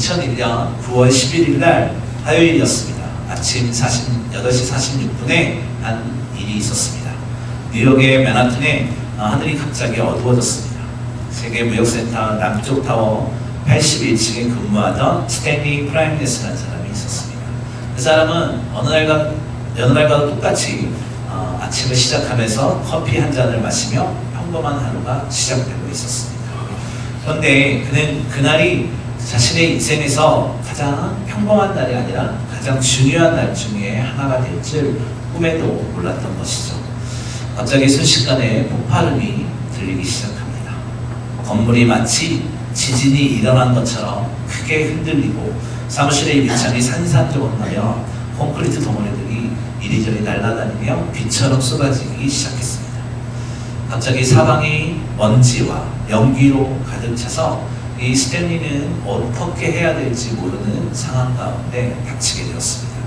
2001년 9월 11일 날 화요일이었습니다. 아침 8시 46분에 한 일이 있었습니다. 뉴욕의 맨하튼에 하늘이 갑자기 어두워졌습니다. 세계무역센터 남쪽 타워 81층에 근무하던 스탠리 프라임네스라는 사람이 있었습니다. 그 사람은 어느 날과도 똑같이 아침을 시작하면서 커피 한 잔을 마시며 평범한 하루가 시작되고 있었습니다. 그런데 그는 그날이 자신의 인생에서 가장 평범한 날이 아니라 가장 중요한 날 중에 하나가 될 줄 꿈에도 몰랐던 것이죠. 갑자기 순식간에 폭발음이 들리기 시작합니다. 건물이 마치 지진이 일어난 것처럼 크게 흔들리고 사무실의 밑창이 산산조각나며 콘크리트 덩어리들이 이리저리 날아다니며 비처럼 쏟아지기 시작했습니다. 갑자기 사방이 먼지와 연기로 가득 차서 이 스탠리는 어떻게 해야 될지 모르는 상황 가운데 닥치게 되었습니다.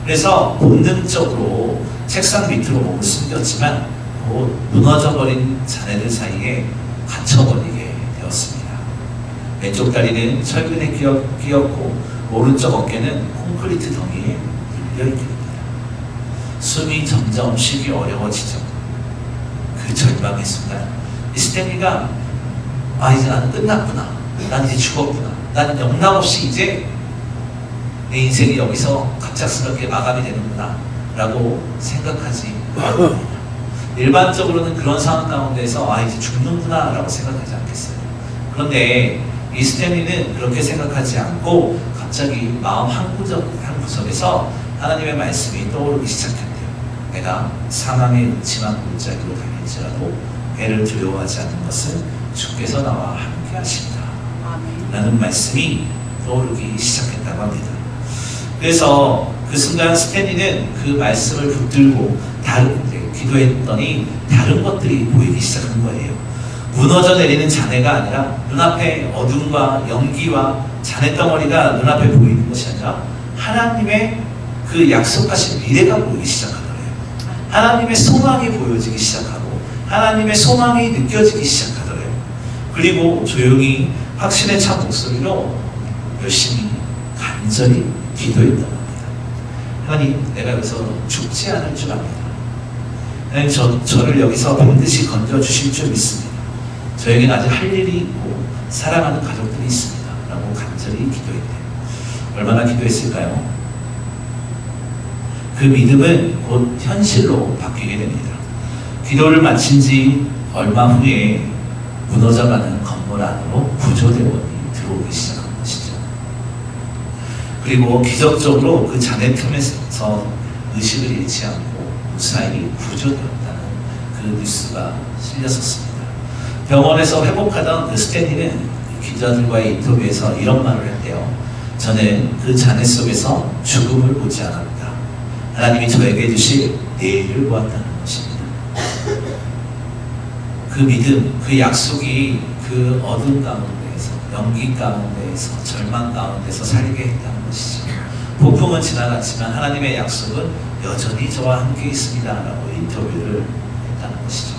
그래서 본능적으로 책상 밑으로 몸을 숨겼지만 곧 무너져버린 자네들 사이에 갇혀버리게 되었습니다. 왼쪽 다리는 철근에 끼었고 오른쪽 어깨는 콘크리트 덩이에 눌려있게 됩니다. 숨이 점점 쉬기 어려워지죠. 그 절망의 순간 이 스탠리가 이제 나는 끝났구나. 난 이제 죽었구나. 난 영락없이 이제 내 인생이 여기서 갑작스럽게 마감이 되는구나 라고 생각하지 않습니다. 일반적으로는 그런 상황 가운데서 이제 죽는구나 라고 생각하지 않겠어요. 그런데 이 스탠리는 그렇게 생각하지 않고 갑자기 마음 한 구석에서 하나님의 말씀이 떠오르기 시작했대요. 내가 사망의 음침한 골짜기로 다닐지라도 배를 두려워하지 않는 것은 주께서 나와 함께 하십니다 라는 말씀이 떠오르기 시작했다고 합니다. 그래서 그 순간 스탠리는 그 말씀을 붙들고 기도했더니 다른 것들이 보이기 시작한 거예요. 무너져 내리는 잔해가 아니라 눈앞에 어둠과 연기와 잔해덩어리가 눈앞에 보이는 것이 아니라 하나님의 그 약속하신 미래가 보이기 시작하더래요. 하나님의 소망이 보여지기 시작하고 하나님의 소망이 느껴지기 시작하더래요. 그리고 조용히 확신에 찬 목소리로 열심히 간절히 기도했던 겁니다. 하나님, 내가 여기서 죽지 않을 줄 압니다. 하나님, 저를 여기서 반드시 건져주실 줄 믿습니다. 저에게는 아직 할 일이 있고 사랑하는 가족들이 있습니다 라고 간절히 기도했대요. 얼마나 기도했을까요? 그 믿음은 곧 현실로 바뀌게 됩니다. 기도를 마친 지 얼마 후에 무너져가는 건물 안으로 구조대원이 들어오기 시작한 것이죠. 그리고 기적적으로 그 잔해 틈에서 의식을 잃지 않고 무사히 구조되었다는 그 뉴스가 실렸었습니다. 병원에서 회복하던 그 스탠리는 기자들과의 인터뷰에서 이런 말을 했대요. 저는 그 잔해 속에서 죽음을 보지 않았다. 하나님이 저에게 주실 내일을 보았다는 것입니다. 그 믿음, 그 약속이 그 어둠 가운데에서, 연기 가운데에서, 절망 가운데서 살게 했다는 것이죠. 폭풍은 지나갔지만 하나님의 약속은 여전히 저와 함께 있습니다 라고 인터뷰를 했다는 것이죠.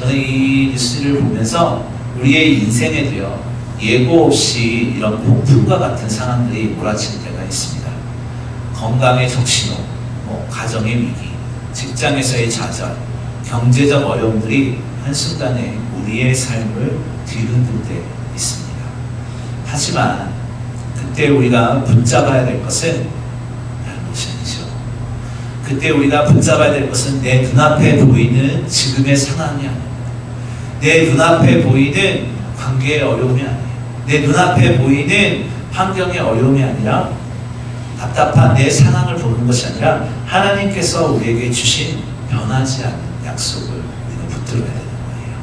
저는 이 뉴스를 보면서 우리의 인생에도요, 예고 없이 이런 폭풍과 같은 상황들이 몰아칠 때가 있습니다. 건강의 적신호, 가정의 위기, 직장에서의 좌절, 경제적 어려움들이 한순간에 우리의 삶을 뒤흔들 때 있습니다. 하지만 그때 우리가 붙잡아야 될 것은 다른 것이 아니죠. 그때 우리가 붙잡아야 될 것은 내 눈앞에 보이는 지금의 상황이 아닙니다. 내 눈앞에 보이는 관계의 어려움이 아니에요. 내 눈앞에 보이는 환경의 어려움이 아니라 답답한 내 상황을 보는 것이 아니라 하나님께서 우리에게 주신 변하지 않는 약속을 우리는 붙들어야 되는 거예요.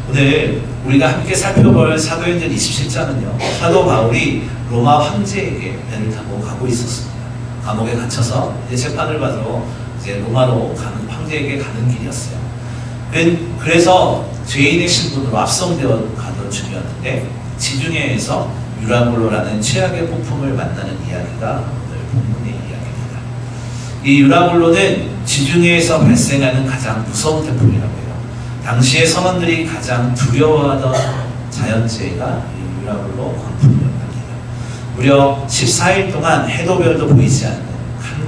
오늘 우리가 함께 살펴볼 사도행전 27장은요, 사도 바울이 로마 황제에게 배를 타고 가고 있었습니다. 감옥에 갇혀서 이제 재판을 받으러 이제 로마로 가는, 황제에게 가는 길이었어요. 그래서 죄인의 신분으로 압송되어 가던 중이었는데 지중해에서 유라굴로라는 최악의 폭풍을 만나는 이야기가 오늘 본문의 이야기입니다. 이 유라굴로는 지중해에서 발생하는 가장 무서운 태풍이라고 해요. 당시의 선원들이 가장 두려워하던 자연재해가 이 유라굴로 광풍이 일어납니다. 무려 14일 동안 해도 별도 보이지 않는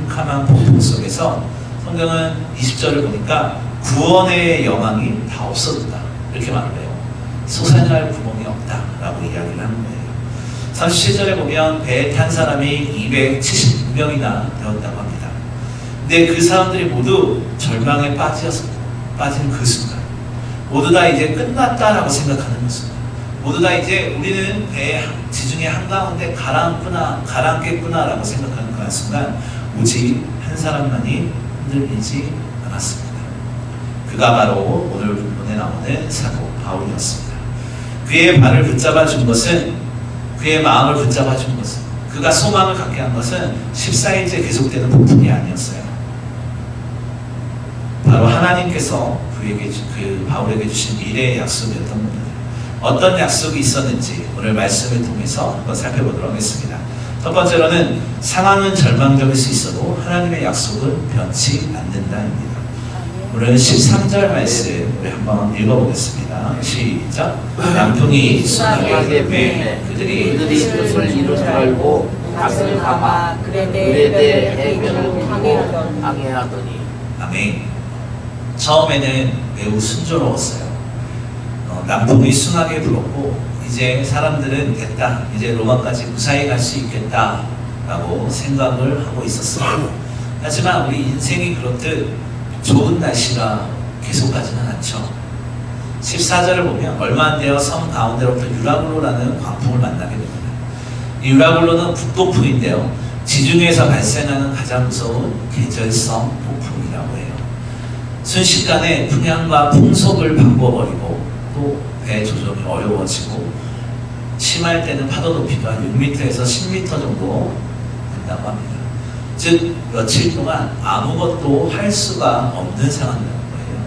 캄캄한 폭풍 속에서 성경은 20절을 보니까 구원의 여망이 다 없어졌다 이렇게 말을 해요. 솟아날 구멍이 없다라고 이야기를 하는 거예요. 37절에 보면 배에 탄 사람이 276명이나 되었다고 합니다. 근데 그 사람들이 모두 절망에 빠진 그 순간, 모두 다 이제 끝났다라고 생각하는 그 순간, 모두 다 이제 우리는 배 지중해 한가운데 가라앉겠구나라고 생각하는 그 순간, 오직 한 사람만이 흔들리지 않았습니다. 그가 바로 오늘 본문에 나오는 사도 바울이었습니다. 그의 발을 붙잡아 준 것은, 그의 마음을 붙잡아 준 것은, 그가 소망을 갖게 한 것은 14일째 계속되는 폭풍이 아니었어요. 바로 하나님께서 바울에게 주신 미래의 약속이었던 겁니다. 어떤 약속이 있었는지 오늘 말씀을 통해서 한번 살펴보도록 하겠습니다. 첫 번째로는 상황은 절망적일 수 있어도 하나님의 약속은 변치 않는다입니다. 오늘 13절 말씀 우리 한번 읽어보겠습니다. 시작. 양풍이 순하게 불매 그들이 뜻을 이루지 말고 가슴을 감아 그레데 해변을 항해하더니. 아멘. 처음에는 매우 순조로웠어요. 남풍이 순하게 불었고 이제 사람들은 됐다, 이제 로마까지 무사히 갈 수 있겠다 라고 생각을 하고 있었어요. 하지만 우리 인생이 그렇듯 좋은 날씨가 계속 가지는 않죠. 14절을 보면 얼마 안 되어 섬 가운데로부터 유라굴로라는 광풍을 만나게 됩니다. 이 유라굴로는 북동풍인데요, 지중해에서 발생하는 가장 무서운 계절성 폭풍이라고 해요. 순식간에 풍향과 풍속을 바꿔버리고 또 배 조정이 어려워지고 심할 때는 파도 높이가 6m에서 10m 정도 된다고 합니다. 즉 며칠 동안 아무것도 할 수가 없는 상황이라는 거예요.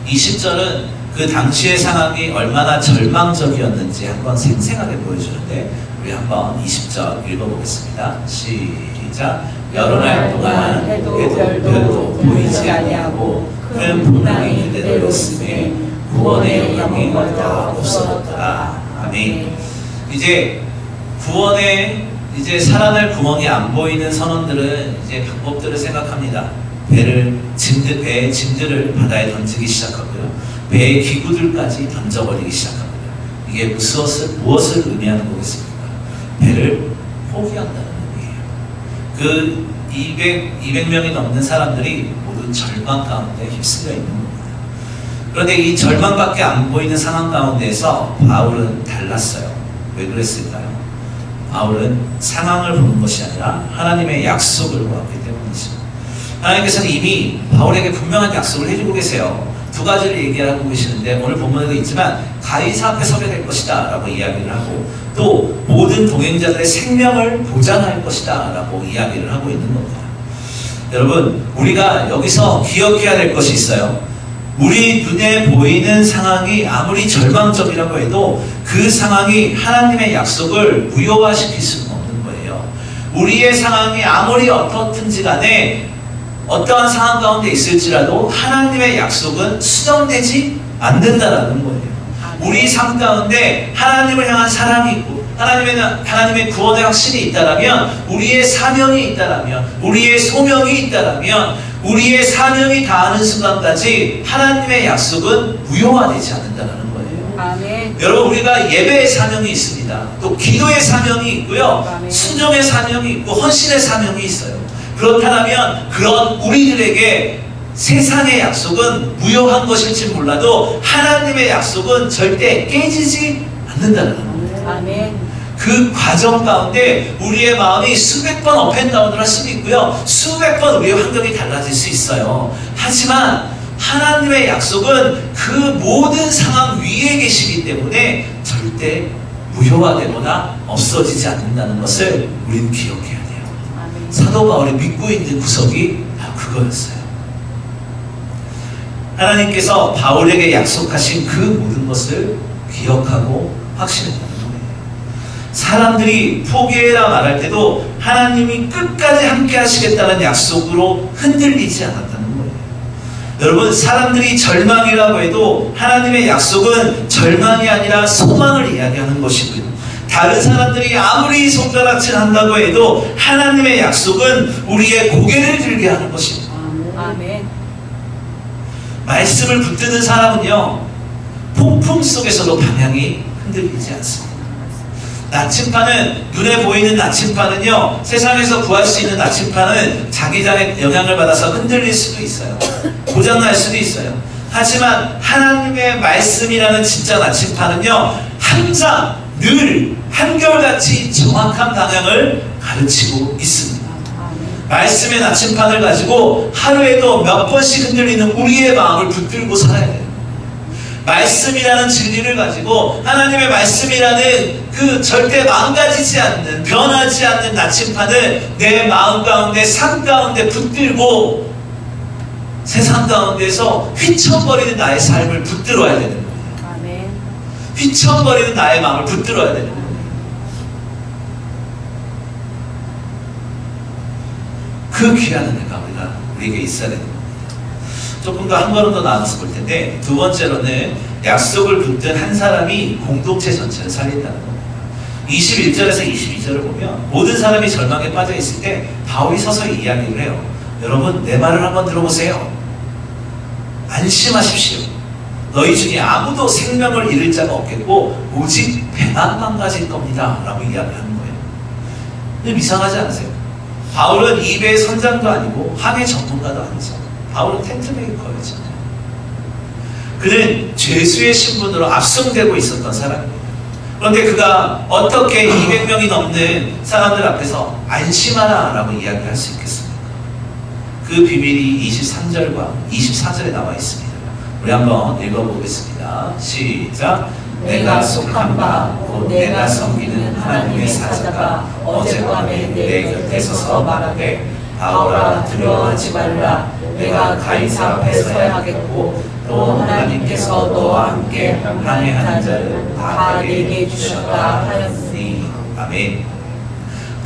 20절은 그 당시의 상황이 얼마나 절망적이었는지 한번 생생하게 보여주는데 우리 한번 20절 읽어보겠습니다. 시작. 여러 날 동안 해도 별도 보이지 아니하고 큰 풍랑이 그대로였으니 구원의 영광이 다 없어졌더라. 아멘. 이제 구원의 이제 살아날 구멍이 안 보이는 선원들은 이제 방법들을 생각합니다. 배의 짐들을 바다에 던지기 시작하고요. 배의 기구들까지 던져버리기 시작합니다. 이게 무엇을 의미하는 거겠습니까? 배를 포기한다는 의미예요. 그 200명이 넘는 사람들이 모두 절망 가운데 휩쓸려 있는 겁니다. 그런데 이 절망밖에 안 보이는 상황 가운데에서 바울은 달랐어요. 왜 그랬을까요? 바울은 상황을 보는 것이 아니라 하나님의 약속을 보았기 때문이죠. 하나님께서는 이미 바울에게 분명한 약속을 해주고 계세요. 두 가지를 얘기하고 계시는데 오늘 본문에도 있지만 가이사 앞에 서게 될 것이다 라고 이야기를 하고 또 모든 동행자들의 생명을 보장할 것이다 라고 이야기를 하고 있는 겁니다. 여러분, 우리가 여기서 기억해야 될 것이 있어요. 우리 눈에 보이는 상황이 아무리 절망적이라고 해도 그 상황이 하나님의 약속을 무효화시킬 수는 없는 거예요. 우리의 상황이 아무리 어떻든지 간에 어떠한 상황 가운데 있을지라도 하나님의 약속은 수정되지 않는다라는 거예요. 우리 삶 가운데 하나님을 향한 사랑이 있고 하나님의 구원의 확신이 있다라면, 우리의 사명이 있다라면, 우리의 소명이 있다라면, 우리의 사명이 다하는 순간까지 하나님의 약속은 무효화되지 않는다는 거예요. 아멘. 여러분, 우리가 예배의 사명이 있습니다. 또 기도의 사명이 있고요. 아멘. 순종의 사명이 있고 헌신의 사명이 있어요. 그렇다면 그런 우리들에게 세상의 약속은 무효한 것일지 몰라도 하나님의 약속은 절대 깨지지 않는다는 거예요. 아멘. 그 과정 가운데 우리의 마음이 수백 번 업앤다운을 할 수도 있고요. 수백 번 우리의 환경이 달라질 수 있어요. 하지만 하나님의 약속은 그 모든 상황 위에 계시기 때문에 절대 무효화되거나 없어지지 않는다는 것을 우리는 기억해야 돼요. 아멘. 사도 바울이 믿고 있는 구석이 바로 그거였어요. 하나님께서 바울에게 약속하신 그 모든 것을 기억하고 확신했다는 거예요. 사람들이 포기해라 말할 때도 하나님이 끝까지 함께 하시겠다는 약속으로 흔들리지 않았다는 거예요. 여러분, 사람들이 절망이라고 해도 하나님의 약속은 절망이 아니라 소망을 이야기하는 것이고요. 다른 사람들이 아무리 손가락질 한다고 해도 하나님의 약속은 우리의 고개를 들게 하는 것입니다. 아멘. 말씀을 붙드는 사람은요, 폭풍 속에서도 방향이 흔들리지 않습니다. 나침반은, 눈에 보이는 나침반은요, 세상에서 구할 수 있는 나침반은 자기장의 영향을 받아서 흔들릴 수도 있어요. 고장날 수도 있어요. 하지만 하나님의 말씀이라는 진짜 나침반은요, 항상 늘 한결같이 정확한 방향을 가르치고 있습니다. 말씀의 나침반을 가지고 하루에도 몇 번씩 흔들리는 우리의 마음을 붙들고 살아야 돼요. 말씀이라는 진리를 가지고 하나님의 말씀이라는 그 절대 망가지지 않는, 변하지 않는 나침반을 내 마음 가운데, 삶 가운데 붙들고 세상 가운데서 휘청거리는 나의 삶을 붙들어야 되는 거예요. 아멘. 휘청거리는 나의 마음을 붙들어야 되는 거예요. 그 귀한 은혜가 우리에게 있어야 되는 겁니다. 조금 더 한 걸음 더 나눠서 볼 텐데, 두 번째로는 약속을 붙든 한 사람이 공동체 전체를 살린다는 겁니다. 21절에서 22절을 보면 모든 사람이 절망에 빠져 있을 때 바울이 서서 이야기를 해요. 여러분, 내 말을 한번 들어보세요. 안심하십시오. 너희 중에 아무도 생명을 잃을 자가 없겠고 오직 배만만 가질 겁니다. 라고 이야기하는 거예요. 근데 이상하지 않으세요? 바울은 입의 선장도 아니고 항해 전문가도 아니죠. 바울은 텐트메이커였잖아요. 그는 죄수의 신분으로 압송되고 있었던 사람입니다. 그런데 그가 어떻게 200명이 넘는 사람들 앞에서 안심하라 라고 이야기할 수 있겠습니까? 그 비밀이 23절과 24절에 나와 있습니다. 우리 한번 읽어보겠습니다. 시작. 내가 속한 바 곧 내가 섬기는 하나님의 사자가 어젯밤에 내 곁에 서서 말하되 바울아 두려워하지 말라. 내가 가이사 앞에 서야 하겠고 또 하나님께서 너와 함께 항해하는 자를 다 내게 주셨다 하였으니. 아멘.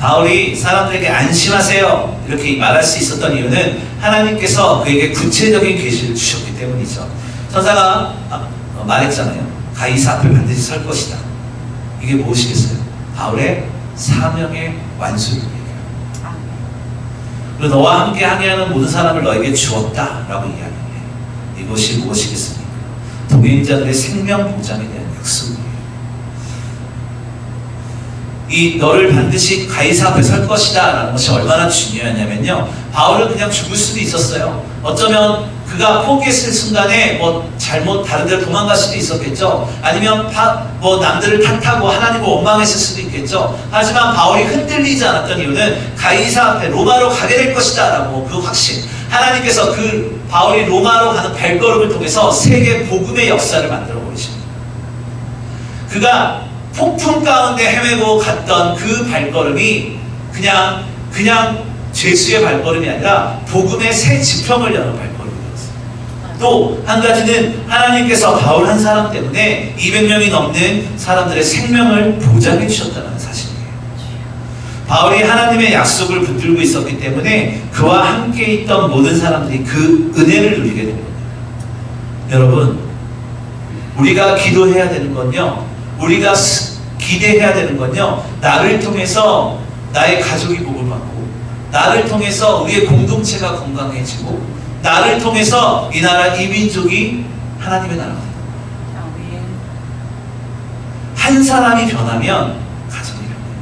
바울이 사람들에게 안심하세요 이렇게 말할 수 있었던 이유는 하나님께서 그에게 구체적인 계시를 주셨기 때문이죠. 천사가 말했잖아요. 가이사 앞에 반드시 설 것이다. 이게 무엇이겠어요? 바울의 사명의 완수를 얘기해요. 그리고 너와 함께 항해하는 모든 사람을 너에게 주었다 라고 이야기해요. 이것이 무엇이겠습니까? 동행자들의 생명 보장에 대한 약속이에요. 이 너를 반드시 가이사 앞에 설 것이다 라는 것이 얼마나 중요하냐면요, 바울은 그냥 죽을 수도 있었어요. 어쩌면 그가 포기했을 순간에 잘못 다른 데로 도망갈 수도 있었겠죠. 아니면 남들을 탓하고 하나님을 원망했을 수도 있겠죠. 하지만 바울이 흔들리지 않았던 이유는 가이사 앞에 로마로 가게 될 것이다 라고 그 확신, 하나님께서 그 바울이 로마로 가는 발걸음을 통해서 세계 복음의 역사를 만들어 버리십니다. 그가 폭풍 가운데 헤매고 갔던 그 발걸음이 그냥 죄수의 발걸음이 아니라 복음의 새 지평을 여는 발걸음이었어요. 또 한 가지는 하나님께서 바울 한 사람 때문에 200명이 넘는 사람들의 생명을 보장해 주셨다는 사실이에요. 바울이 하나님의 약속을 붙들고 있었기 때문에 그와 함께 있던 모든 사람들이 그 은혜를 누리게 된 겁니다. 여러분, 우리가 기도해야 되는 건요, 우리가 기대해야 되는 건요, 나를 통해서 나의 가족이 복을 받고, 나를 통해서 우리의 공동체가 건강해지고, 나를 통해서 이 나라, 이 민족이 하나님의 나라가 됩니다. 한 사람이 변하면 가정이 변합니다.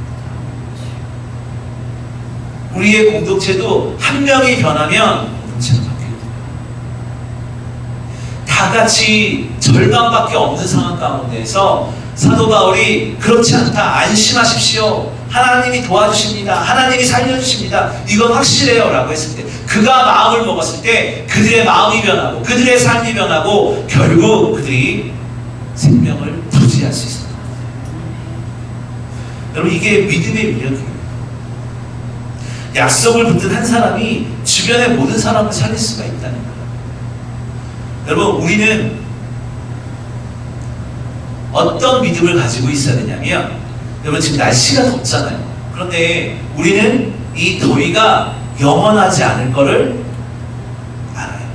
우리의 공동체도 한 명이 변하면 공동체가 바뀌게 됩니다. 다 같이 절망밖에 없는 상황 가운데에서 사도 바울이 그렇지 않다, 안심하십시오, 하나님이 도와주십니다, 하나님이 살려주십니다, 이건 확실해요 라고 했을 때, 그가 마음을 먹었을 때 그들의 마음이 변하고 그들의 삶이 변하고 결국 그들이 생명을 부지할 수 있습니다. 여러분, 이게 믿음의 위력이에요. 약속을 붙든 한 사람이 주변의 모든 사람을 살릴 수가 있다는 거예요. 여러분, 우리는 어떤 믿음을 가지고 있어야 되냐면, 여러분 지금 날씨가 덥잖아요. 그런데 우리는 이 더위가 영원하지 않을 거를 알아요.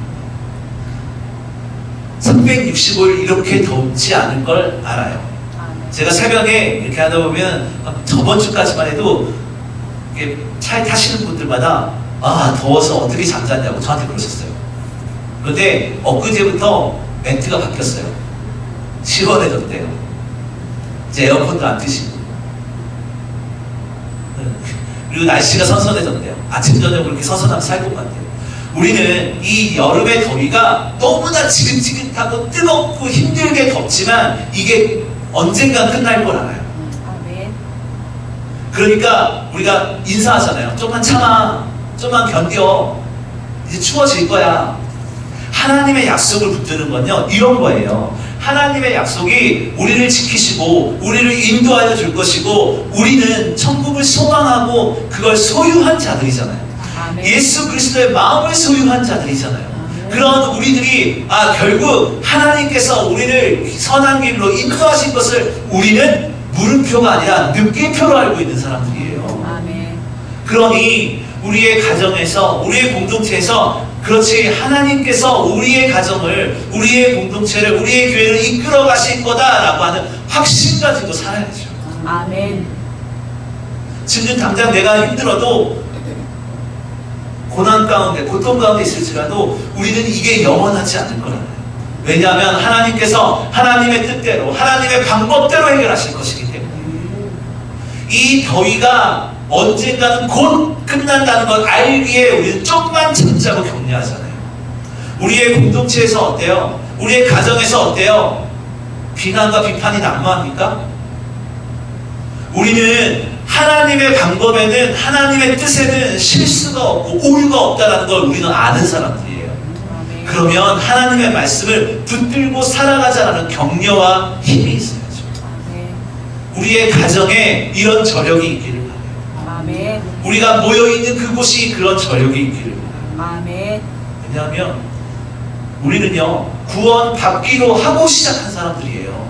365일 이렇게 덥지 않을 걸 알아요. 제가 새벽에 이렇게 하다 보면 저번 주까지만 해도 이렇게 차에 타시는 분들마다 더워서 어떻게 잠잤냐고 저한테 그러셨어요. 그런데 엊그제부터 멘트가 바뀌었어요. 시원해졌대요. 이제 에어컨도 안 트시고. 그리고 날씨가 선선해졌대요. 아침 저녁 그렇게 선선하게 살 것 같아요. 우리는 이 여름의 더위가 너무나 지긋지긋하고 뜨겁고 힘들게 덥지만 이게 언젠가 끝날 걸 알아요. 그러니까 우리가 인사하잖아요. 좀만 참아, 좀만 견뎌, 이제 추워질 거야. 하나님의 약속을 붙드는 건요, 이런 거예요. 하나님의 약속이 우리를 지키시고 우리를 인도하여 줄 것이고 우리는 천국을 소망하고 그걸 소유한 자들이잖아요. 예수 그리스도의 마음을 소유한 자들이잖아요. 그런 우리들이 결국 하나님께서 우리를 선한 길로 인도하신 것을 우리는 물음표가 아니라 느낌표로 알고 있는 사람들이에요. 그러니 우리의 가정에서, 우리의 공동체에서, 그렇지, 하나님께서 우리의 가정을, 우리의 공동체를, 우리의 교회를 이끌어 가실 거다라고 하는 확신 가지고 살아야죠. 아멘. 지금 당장 내가 힘들어도, 고난 가운데, 고통 가운데 있을지라도 우리는 이게 영원하지 않을 거라는 거예요. 왜냐하면 하나님께서 하나님의 뜻대로, 하나님의 방법대로 해결하실 것이기 때문에. 이 더위가 언젠가는 곧 끝난다는 걸 알기에 우리는 좀만 참자고 격려하잖아요. 우리의 공동체에서 어때요? 우리의 가정에서 어때요? 비난과 비판이 난무합니까? 우리는 하나님의 방법에는, 하나님의 뜻에는 실수가 없고 오류가 없다는 걸 우리는 아는 사람들이에요. 그러면 하나님의 말씀을 붙들고 살아가자라는 격려와 힘이 있어야죠. 우리의 가정에 이런 저력이 있기를 바라요. 우리가 모여있는 그곳이 그런 저력이 있기를 바라요. 왜냐하면 우리는요, 구원 받기로 하고 시작한 사람들이에요.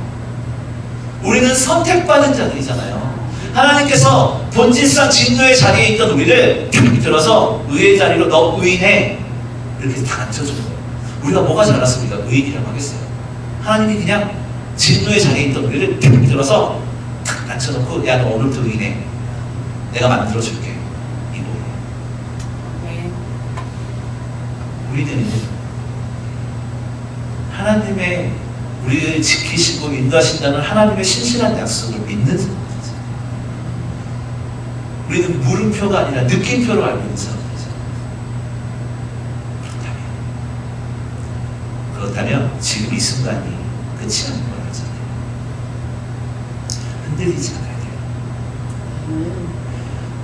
우리는 선택받은 자들이잖아요. 하나님께서 본질상 진노의 자리에 있던 우리를 탁 들어서 의의 자리로 너 의인해, 이렇게 다 앉혀준 거예요. 우리가 뭐가 잘났습니까? 의인이라고 하겠어요? 하나님이 그냥 진노의 자리에 있던 우리를 탁 들어서 탁 앉혀놓고, 야, 너 오늘부터 의인해, 내가 만들어줄게, 이거예요. 우리는 하나님의, 우리를 지키시고 인도하신다는 하나님의 신실한 약속을 믿는 사람들이죠. 우리는 물음표가 아니라 느낌표로 알고 있는 사람들이죠. 그렇다면 지금 이 순간이 끝이 아닌 걸 알잖아요. 흔들리지 않아야 돼요.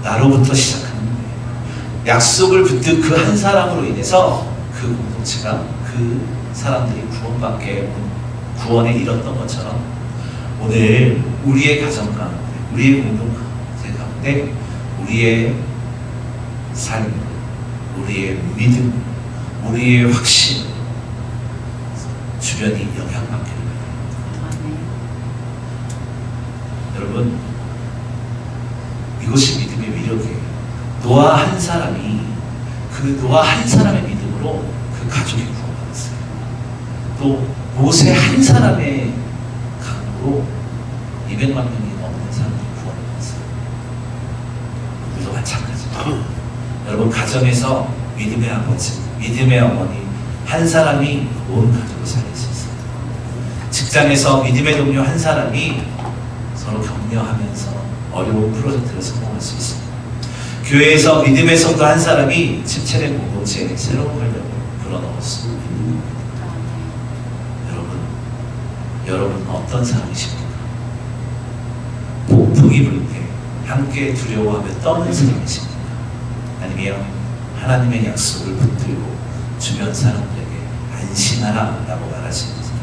나로부터 시작하는 거예요. 약속을 붙든 그 한 사람으로 인해서 그 공동체가, 그 사람들이 구원받게, 구원에 이뤘던 것처럼 오늘 우리의 가정 가운데, 우리의 공동체 가운데 우리의 삶, 우리의 믿음, 우리의 확신, 주변이 영향받기를 바랍니다. 여러분, 이것이 믿음의 위력이에요. 노아 한 사람이, 그 노아 한 사람의 믿음으로 그 가족이 구원받았어요. 또 모세 한 사람의 강으로 200만 명이 넘는 사람들이 구원받았어요. 우리도 마찬가지입니다. 여러분, 가정에서 믿음의 아버지, 믿음의 어머니 한 사람이 온 가족을 살릴 수 있어요. 직장에서 믿음의 동료 한 사람이 서로 격려하면서 어려운 프로젝트를 성공할 수 있습니다. 교회에서 믿음의 성도 한 사람이 침체된 공동체에 새로운 활력을 불어넣을 수 있는 겁니다. 여러분 어떤 사람이십니까? 폭풍이 불 때 함께 두려워하며 떠는 사람이십니까? 아니면 하나님의 약속을 붙들고 주변 사람들에게 안심하라 라고 말하시는 사람입니다.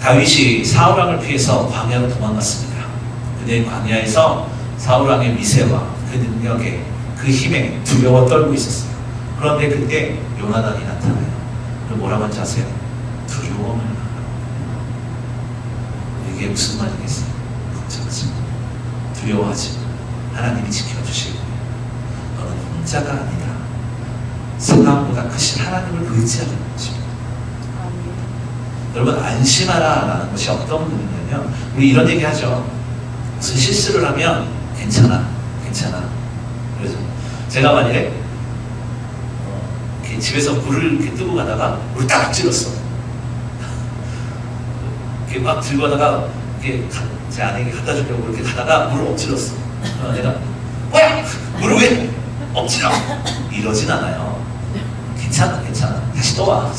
다윗이 사울왕을 피해서 광야로 도망갔습니다. 그는 광야에서 사울왕의 위세와 그 능력에, 그 힘에 두려워 떨고 있었어요. 그런데 그때 요나단이 나타나요. 그리고 뭐라고 하는지 아세요? 두려움을 하라. 이게 무슨 말이겠어요? 걱정하지 마, 두려워하지 마, 하나님이 지켜주실 거예요. 너는 혼자가 아니다. 상황보다 크신 하나님을 의지하는 것입니다. 여러분 안심하라라는 것이 어떤 의미냐면 우리 이런 얘기 하죠. 무슨 실수를 하면 괜찮아. 그래서 제가 만일에 이렇게 집에서 물을 이렇게 뜨고 가다가 물을 딱 찔렀어. 이렇게 막 들고 가다가 이렇게 제 아내에게 갖다 주려고 이렇게 가다가 물을 엎질렀어. 내가 뭐야? 물을 왜 엎질러? 이러진 않아요. 괜찮아. 다시 떠와.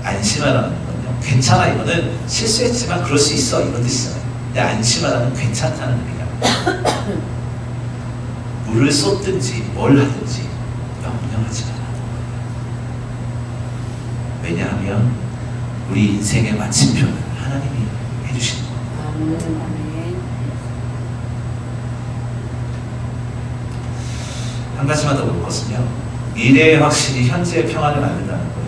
안심하라는 건요. 괜찮아 이거는 실수했지만 그럴 수 있어 이런 뜻이잖아요. 근데 안심하라는 괜찮다는 의미가 물을 쏟든지 뭘 하든지 명령하지 마라. 왜냐하면 우리 인생의 마침표는 하나님이 해주시는 거예요. 한 가지만 더 볼 것은요. 미래의 확신이 현재의 평안을 만든다는 거예요.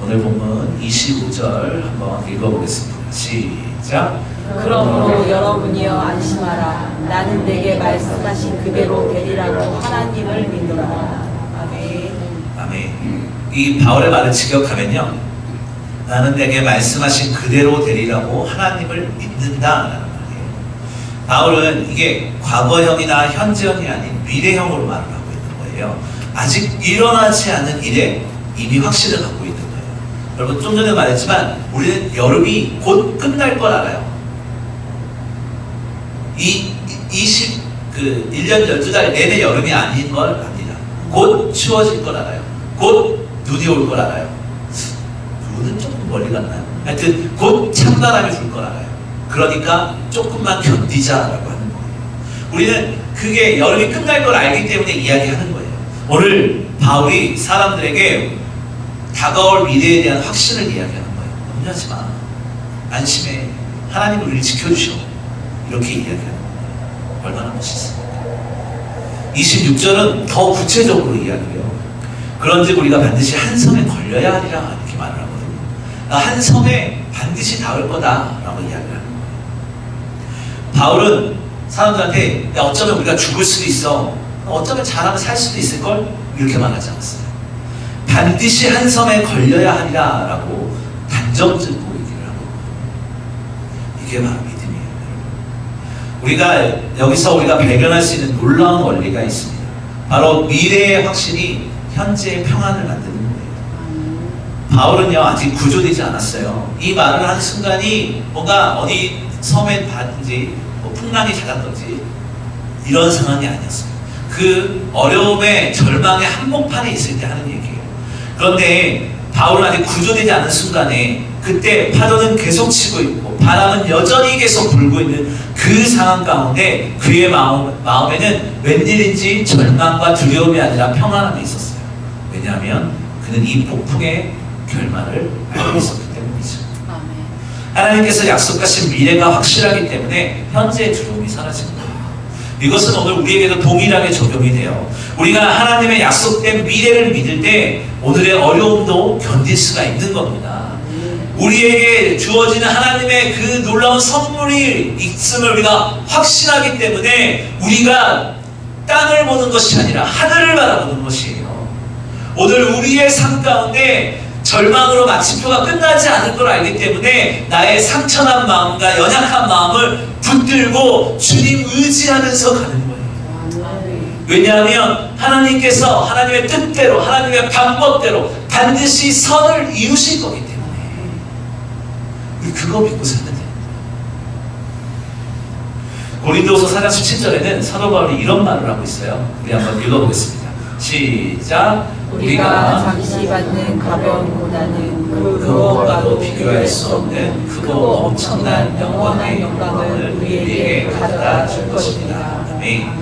오늘 본문 25절 한번 읽어보겠습니다. 시작. 그러므로 여러분이여 안심하라. 나는 내게 말씀하신 그대로 되리라고 하나님을 믿노라. 아멘. 이 바울의 말을 직역하면요. 나는 내게 말씀하신 그대로 되리라고 하나님을 믿는다라는 말이에요. 바울은 이게 과거형이나 현재형이 아닌 미래형으로 말을 하고 있는 거예요. 아직 일어나지 않은 일에 이미 확신을 갖고 있는 거예요. 여러분 좀 전에 말했지만 우리는 여름이 곧 끝날 걸 알아요. 1년 12달 내내 여름이 아닌 걸 압니다. 곧 추워질 걸 알아요. 곧 눈이 올 걸 알아요. 눈은 조금 멀리 갔나요? 하여튼 곧 찬바람이 불 걸 알아요. 그러니까 조금만 견디자라고 하는 거예요. 우리는 그게 여름이 끝날 걸 알기 때문에 이야기하는 거예요. 오늘 바울이 사람들에게 다가올 미래에 대한 확신을 이야기하는 거예요. 염려하지 마. 안심해. 하나님은 우리를 지켜주셔. 이렇게 이야기하는 거예요. 얼마나 멋있습니까? 26절은 더 구체적으로 이야기해요. 그런즉 우리가 반드시 한 섬에 걸려야 하리라 이렇게 말을 하거든요. 한 섬에 반드시 닿을 거다라고 이야기를 하는 거예요. 바울은 사람들한테 어쩌면 우리가 죽을 수도 있어. 어쩌면 잘하면 살 수도 있을걸? 이렇게 말하지 않았어요. 반드시 한 섬에 걸려야 하리라 라고 단정짓고 얘기를 하고 이게 바로 믿음이에요. 우리가 여기서 우리가 발견할 수 있는 놀라운 원리가 있습니다. 바로 미래의 확신이 현재의 평안을 만드는 거예요. 바울은요 아직 구조되지 않았어요. 이 말을 하는 순간이 뭔가 어디 섬에 봤든지 뭐 풍랑이 잦았든지 이런 상황이 아니었어요. 그 어려움의 절망의 한복판에 있을 때 하는 얘기예요. 그런데 바울은 아직 구조되지 않은 순간에 그때 파도는 계속 치고 있고 바람은 여전히 계속 불고 있는 그 상황 가운데 그의 마음에는 웬일인지 절망과 두려움이 아니라 평안함이 있었어요. 왜냐하면 그는 이 폭풍의 결말을 알고 있었기 때문이죠. 하나님께서 약속하신 미래가 확실하기 때문에 현재의 두려움이 사라진 거예요. 이것은 오늘 우리에게도 동일하게 적용이 돼요. 우리가 하나님의 약속된 미래를 믿을 때 오늘의 어려움도 견딜 수가 있는 겁니다. 우리에게 주어지는 하나님의 그 놀라운 선물이 있음을 우리가 확신하기 때문에 우리가 땅을 보는 것이 아니라 하늘을 바라보는 것이에요. 오늘 우리의 삶 가운데 절망으로 마침표가 끝나지 않을 걸 알기 때문에 나의 상처난 마음과 연약한 마음을 붙들고 주님 의지하면서 가는 거예요. 왜냐하면 하나님께서 하나님의 뜻대로 하나님의 방법대로 반드시 선을 이루실 거기 때문에 우리 그거 믿고 살면 돼요. 고린도후서 4장 17절에는 사도 바울이 이런 말을 하고 있어요. 우리 한번 읽어보겠습니다. 시작. 우리가 잠시 받는 가벼운 고난은 그 무엇과도 비교할 수 없는 크고 엄청난 영원한 영광을 우리에게 갖다 줄 것입니다. 아멘.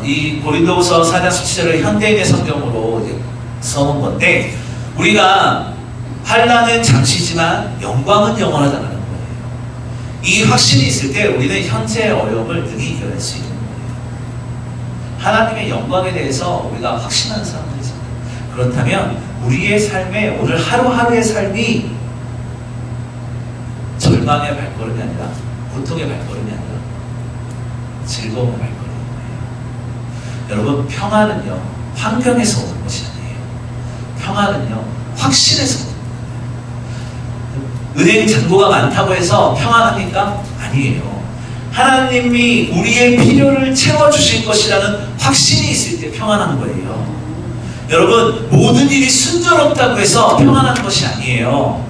이 고린도후서 4장 17절을 현대인의 성경으로 써놓은 건데 우리가 환난은 잠시지만 영광은 영원하다는 거예요. 이 확신이 있을 때 우리는 현재의 어려움을 능히 이겨낼 수 있는 거예요. 하나님의 영광에 대해서 우리가 확신하는 사람들이잖아요. 그렇다면 우리의 삶에 오늘 하루하루의 삶이 절망의 발걸음이 아니라 고통의 발걸음이 아니라 즐거움의 발걸음이에요. 여러분 평안은요 환경에서 오는 것이 아니에요. 평안은요, 확신에서. 은행 잔고가 많다고 해서 평안합니까? 아니에요. 하나님이 우리의 필요를 채워주실 것이라는 확신이 있을 때 평안한 거예요. 여러분, 모든 일이 순조롭다고 해서 평안한 것이 아니에요.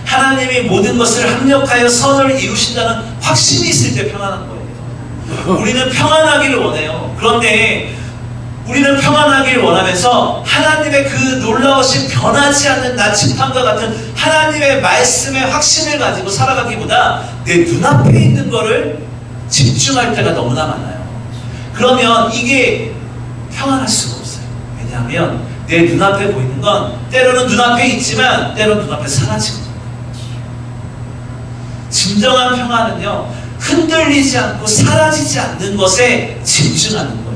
하나님이 모든 것을 합력하여 선을 이루신다는 확신이 있을 때 평안한 거예요. 우리는 평안하기를 원해요. 그런데 우리는 평안하기를 원하면서 하나님의 그 놀라우신 변하지 않는 나침판과 같은 하나님의 말씀의 확신을 가지고 살아가기보다 내 눈앞에 있는 거를 집중할 때가 너무나 많아요. 그러면 이게 평안할 수가 없어요. 왜냐하면 내 눈앞에 보이는 건 때로는 눈앞에 있지만 때로는 눈앞에 사라지거든요. 진정한 평안은요, 흔들리지 않고 사라지지 않는 것에 집중하는 겁니다.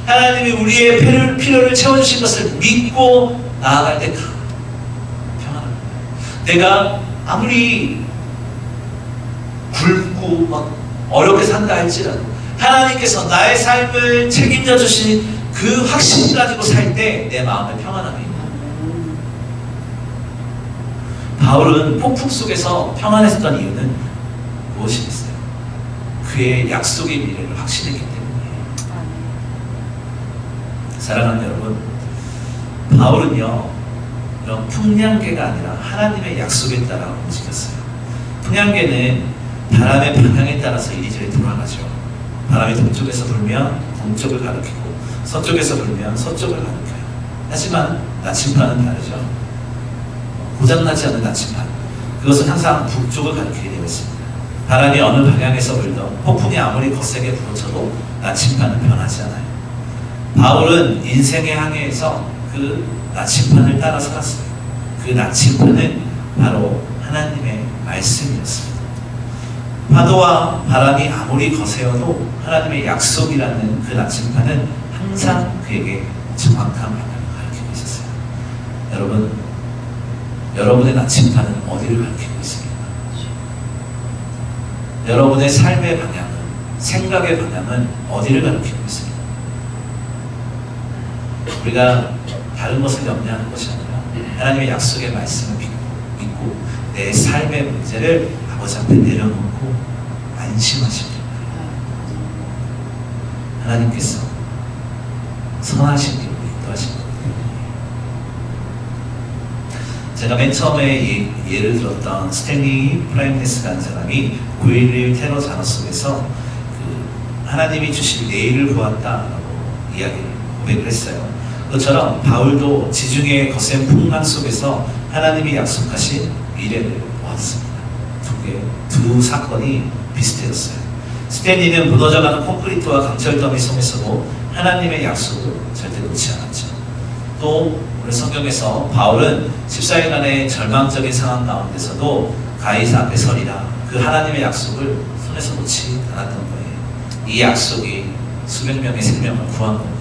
하나님이 우리의 필요를 채워주신 것을 믿고 나아갈 때 평안합니다. 내가 아무리 굶고 막 어렵게 산다 할지라도 하나님께서 나의 삶을 책임져 주신 그 확신 가지고 살 때 내 마음에 평안함이 있다. 바울은 폭풍 속에서 평안했던 이유는 무엇이겠어요? 그의 약속의 미래를 확신했기 때문이에요. 사랑하는 여러분, 바울은요, 이런 풍량계가 아니라 하나님의 약속에 따라 움직였어요. 풍량계는 바람의 방향에 따라서 이리저리 돌아가죠. 바람이 동쪽에서 불면 동쪽을 가리키고 서쪽에서 불면 서쪽을 가리켜요. 하지만 나침판은 다르죠. 고장나지 않는 나침판, 그것은 항상 북쪽을 가리키게 되어 있습니다. 바람이 어느 방향에서 불던 폭풍이 아무리 거세게 불어쳐도 나침판은 변하지 않아요. 바울은 인생의 항해에서 그 나침판을 따라 살았어요. 그 나침판은 바로 하나님의 말씀이었습니다. 파도와 바람이 아무리 거세어도 하나님의 약속이라는 그 나침판은 항상 그에게 정확한 방향을 가리키고 있었어요. 여러분, 여러분의 나침판은 어디를 가리키고 있습니까? 여러분의 삶의 방향은, 생각의 방향은 어디를 가리키고 있습니까? 우리가 다른 것을 염려하는 것이 아니라 하나님의 약속의 말씀을 믿고 내 삶의 문제를 아버지 앞에 내려놓고 안심하시길 바랍니다. 하나님께서 선하신 길로 인도하신 것 때문에. 제가 맨 처음에 예를 들었던 스탠리 프라임네스라는 사람이 9.11 테러 잔호 속에서 하나님이 주실 내일을 보았다라고 고백을 했어요. 그것처럼 바울도 지중해의 거센 풍랑 속에서 하나님이 약속하신 미래를 보았습니다. 두 사건이 비슷해졌어요. 스탠리는 무너져가는 콘크리트와 강철더미 속에서도 하나님의 약속을 절대 놓지 않았죠. 또 오늘 성경에서 바울은 14일간의 절망적인 상황 가운데서도 가이사 앞에 서리라, 그 하나님의 약속을 손에서 놓지 않았던 거예요. 이 약속이 수백 명의 생명을 구한 겁니다.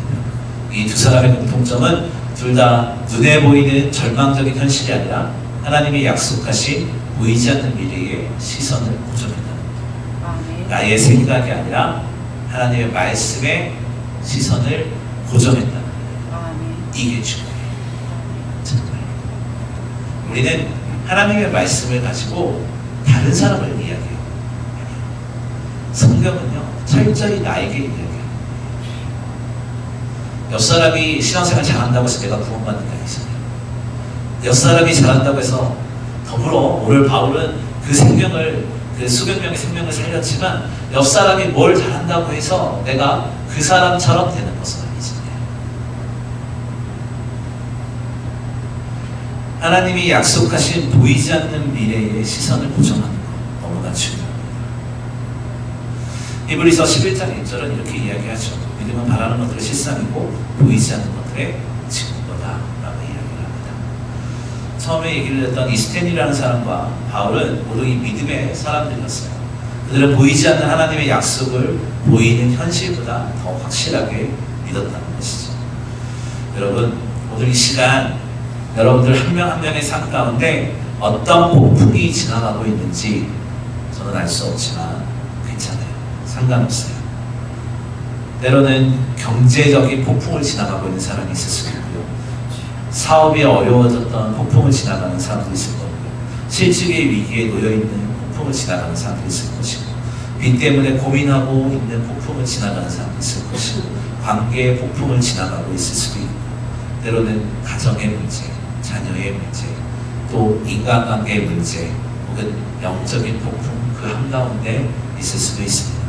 이 두 사람의 공통점은 둘 다 눈에 보이는 절망적인 현실이 아니라 하나님이 약속하신 보이지 않는 미래에 시선을 고정했다는 겁니다. 나의 생각이 아니라 하나님의 말씀에 시선을 고정했다는 거예요. 이게 중요해요. 정말 우리는 하나님의 말씀을 가지고 다른 사람을 이야기해요. 성경은요, 철저히 나에게 이야기해요. 옆 사람이 신앙생활 잘한다고 해서 내가 구원받는 게 아니잖아요. 옆 사람이 잘한다고 해서 더불어 오늘 바울은 그 생명을, 그 수백 명의 생명을 살렸지만 옆 사람이 뭘 잘한다고 해서 내가 그 사람처럼 되는 것은 아니잖아요. 하나님이 약속하신 보이지 않는 미래에 시선을 고정하는 것 너무나 중요합니다. 히브리서 11장 1절은 이렇게 이야기하죠. 믿음은 바라는 것들의 실상이고 보이지 않는 것들의 증거다 라고 이야기를 합니다. 처음에 얘기를 했던 이 스탠리라는 사람과 바울은 모두 이 믿음의 사람들이었어요. 그들은 보이지 않는 하나님의 약속을 보이는 현실보다 더 확실하게 믿었다는 것이죠. 여러분, 오늘 이 시간 여러분들 한 명 한 명의 삶 가운데 어떤 폭풍이 지나가고 있는지 저는 알 수 없지만 괜찮아요. 상관없어요. 때로는 경제적인 폭풍을 지나가고 있는 사람이 있을 수 있고요. 사업이 어려워졌던 폭풍을 지나가는 사람도 있을 거고요. 실직의 위기에 놓여있는 폭풍을 지나가는 사람도 있을 것이고, 빚 때문에 고민하고 있는 폭풍을 지나가는 사람도 있을 것이고, 관계의 폭풍을 지나가고 있을 수도 있고, 때로는 가정의 문제, 자녀의 문제, 또 인간관계의 문제, 혹은 영적인 폭풍 그 한가운데 있을 수도 있습니다.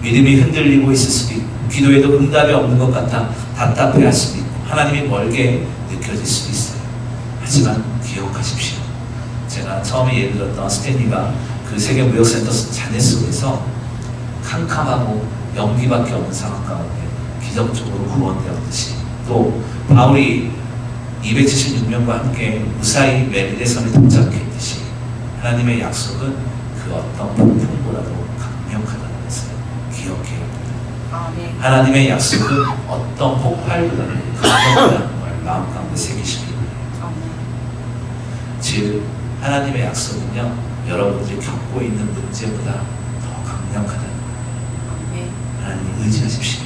믿음이 흔들리고 있을 수도 있고, 기도에도 응답이 없는 것 같아 답답해할 수도 있고, 하나님이 멀게 느껴질 수도 있어요. 하지만 기억하십시오. 제가 처음에 예를 들었던 스탠리가 그 세계무역센터 잔해 속에서 캄캄하고 연기밖에 없는 상황 가운데 기적적으로 구원되었듯이, 또 바울이 276명과 함께 무사히 메리데 섬에 도착했듯이 하나님의 약속은 그 어떤 폭풍보다도 강력하다는 것을 기억해야 합니다. 아멘. 하나님의 약속은 어떤 폭발보다도 강력하다는 걸 마음 가운데 새기시기 바랍니다. 즉 하나님의 약속은요, 여러분들이 겪고 있는 문제보다 더 강력하다는 거예요. 하나님을 의지하십시오.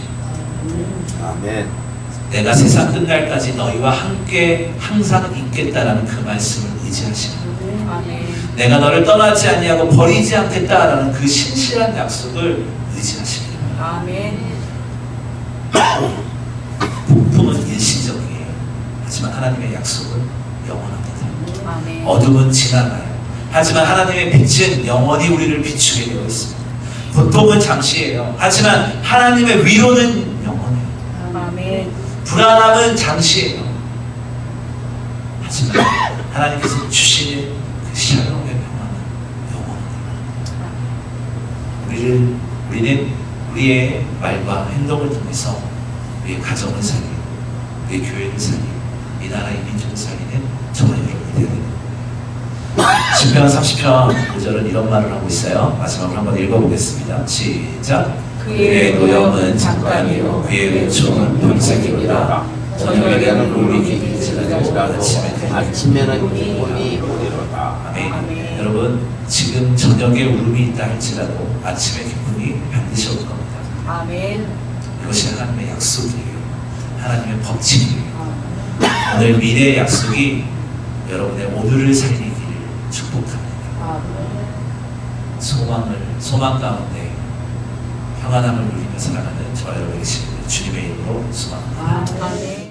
아멘. 내가 세상 끝날까지 너희와 함께 항상 있겠다라는 그 말씀을 의지하시고, 내가 너를 떠나지 아니하고 버리지 않겠다라는 그 신실한 약속을 의지하시기 바랍니다. 아멘. 폭풍은 일시적이에요. 하지만 하나님의 약속은 영원합니다. 아멘. 어둠은 지나가요. 하지만 하나님의 빛은 영원히 우리를 비추게 되어 있습니다. 고통은 잠시예요. 하지만 하나님의 위로는 영원해요. 아멘. 불안함은 잠시예요. 하지만 하나님께서 주시는 그 샬롬의 평안은 영원합니다. 우리는 우리의 말과 행동을 통해서 우리의 가정을 살리고, 우리의 교회를 살리고, 이 나라의 민족을 살리는 저와 여러분이 되어야 됩니다. 시편 30편 5절은 이런 말을 하고 있어요. 마지막으로 한번 읽어보겠습니다. 시작. 그의 노염은 잠깐이요 그의 은총은 평생이로다. 저녁에는 울음이 길지라도 아침에는 기쁨이 오리로다. 아멘. 여러분, 지금 저녁에 울음이 있다 할지라도 아침에 기쁨이 반드시 올 겁니다. 아멘. 이것이 하나님의 약속이에요. 하나님의 법칙이에요. 오늘 미래의 약속이 여러분의 오늘을 살리기를 축복합니다. 소망 가운데 평안함을 누리며 살아가는 저와 여러분의 주님의 이름으로 소망합니다. 아멘.